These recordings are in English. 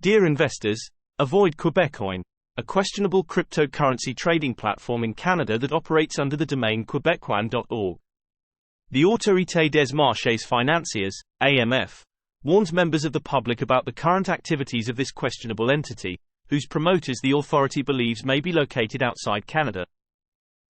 Dear investors, avoid Québecoin, a questionable cryptocurrency trading platform in Canada that operates under the domain Québecoin.org. The Autorité des marchés financiers, AMF, warns members of the public about the current activities of this questionable entity, whose promoters the authority believes may be located outside Canada.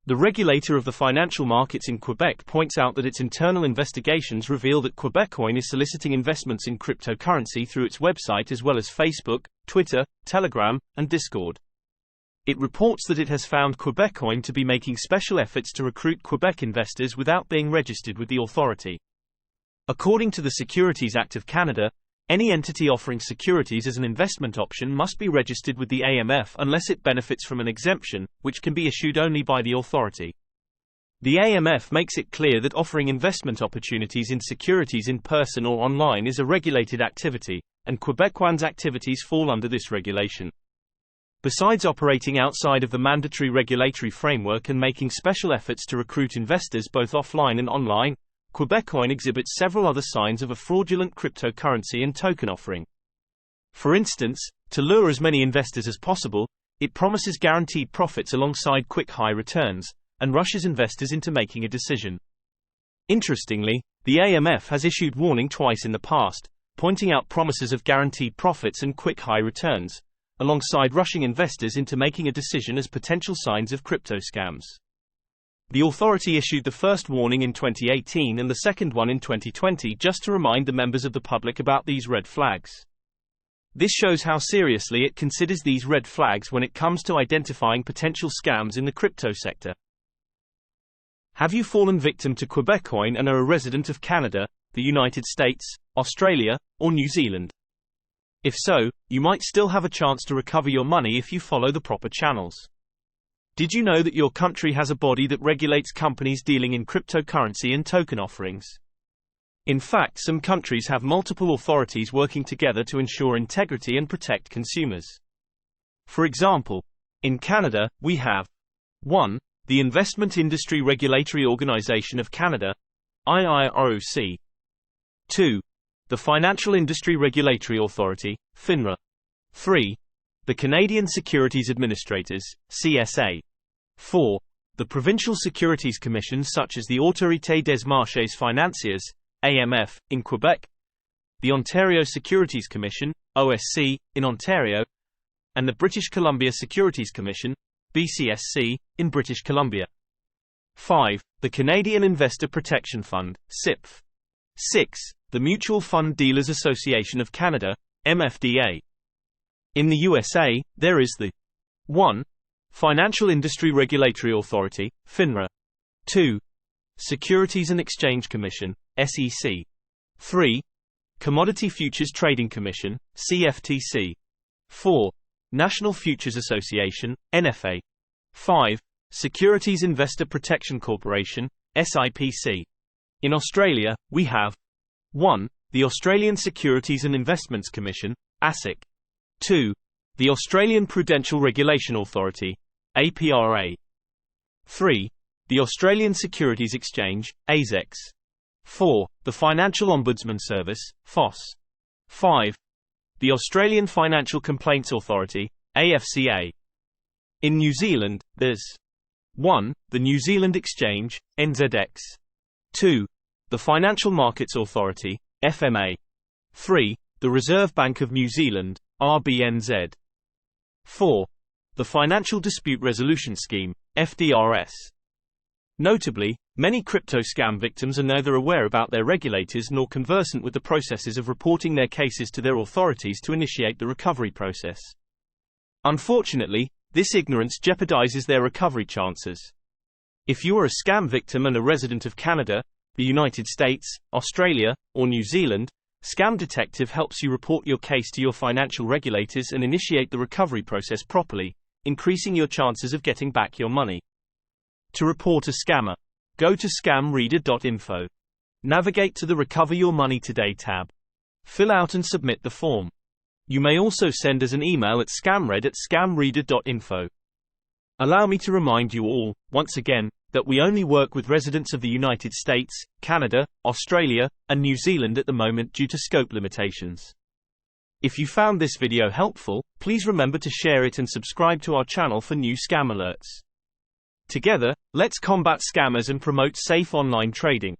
The regulator of the financial markets in Quebec points out that its internal investigations reveal that Québecoin is soliciting investments in cryptocurrency through its website as well as Facebook, Twitter, Telegram, and Discord. It reports that it has found Québecoin to be making special efforts to recruit Quebec investors without being registered with the authority. According to the Securities Act of Canada, any entity offering securities as an investment option must be registered with the AMF unless it benefits from an exemption, which can be issued only by the authority. The AMF makes it clear that offering investment opportunities in securities in person or online is a regulated activity, and Québecoin's activities fall under this regulation. Besides operating outside of the mandatory regulatory framework and making special efforts to recruit investors both offline and online, Québecoin exhibits several other signs of a fraudulent cryptocurrency and token offering. For instance, to lure as many investors as possible, it promises guaranteed profits alongside quick high returns, and rushes investors into making a decision. Interestingly, the AMF has issued warning twice in the past, pointing out promises of guaranteed profits and quick high returns, alongside rushing investors into making a decision as potential signs of crypto scams. The authority issued the first warning in 2018 and the second one in 2020 just to remind the members of the public about these red flags. This shows how seriously it considers these red flags when it comes to identifying potential scams in the crypto sector. Have you fallen victim to Québecoin and are a resident of Canada, the United States, Australia, or New Zealand? If so, you might still have a chance to recover your money if you follow the proper channels. Did you know that your country has a body that regulates companies dealing in cryptocurrency and token offerings? In fact, some countries have multiple authorities working together to ensure integrity and protect consumers. For example, in Canada, we have 1. The Investment Industry Regulatory Organization of Canada, IIROC. 2. The Financial Industry Regulatory Authority, FINRA. 3. The Canadian Securities Administrators, CSA. 4. The Provincial Securities Commissions such as the Autorité des marchés financiers, AMF, in Quebec, the Ontario Securities Commission, OSC, in Ontario, and the British Columbia Securities Commission, BCSC, in British Columbia. 5. The Canadian Investor Protection Fund, CIPF. 6. The Mutual Fund Dealers Association of Canada, MFDA. In the USA, there is the 1. Financial Industry Regulatory Authority, FINRA. 2. Securities and Exchange Commission, SEC. 3. Commodity Futures Trading Commission, CFTC. 4. National Futures Association, NFA. 5. Securities Investor Protection Corporation, SIPC. In Australia, we have 1. The Australian Securities and Investments Commission, ASIC. 2. The Australian Prudential Regulation Authority, APRA. 3. The Australian Securities Exchange, ASX. 4. The Financial Ombudsman Service, FOS. 5. The Australian Financial Complaints Authority, AFCA. In New Zealand, there's 1. The New Zealand Exchange, NZX. 2. The Financial Markets Authority, FMA. 3. The Reserve Bank of New Zealand, RBNZ. 4. The Financial Dispute Resolution Scheme, FDRS. Notably, many crypto scam victims are neither aware about their regulators nor conversant with the processes of reporting their cases to their authorities to initiate the recovery process. Unfortunately, this ignorance jeopardizes their recovery chances. If you are a scam victim and a resident of Canada, the United States, Australia, or New Zealand, Scam Detective helps you report your case to your financial regulators and initiate the recovery process properly, increasing your chances of getting back your money. To report a scammer, go to scamreader.info. Navigate to the Recover Your Money Today tab. Fill out and submit the form. You may also send us an email at scamread@scamreader.info. Allow me to remind you all, once again, that we only work with residents of the United States, Canada, Australia, and New Zealand at the moment due to scope limitations. If you found this video helpful, please remember to share it and subscribe to our channel for new scam alerts. Together, let's combat scammers and promote safe online trading.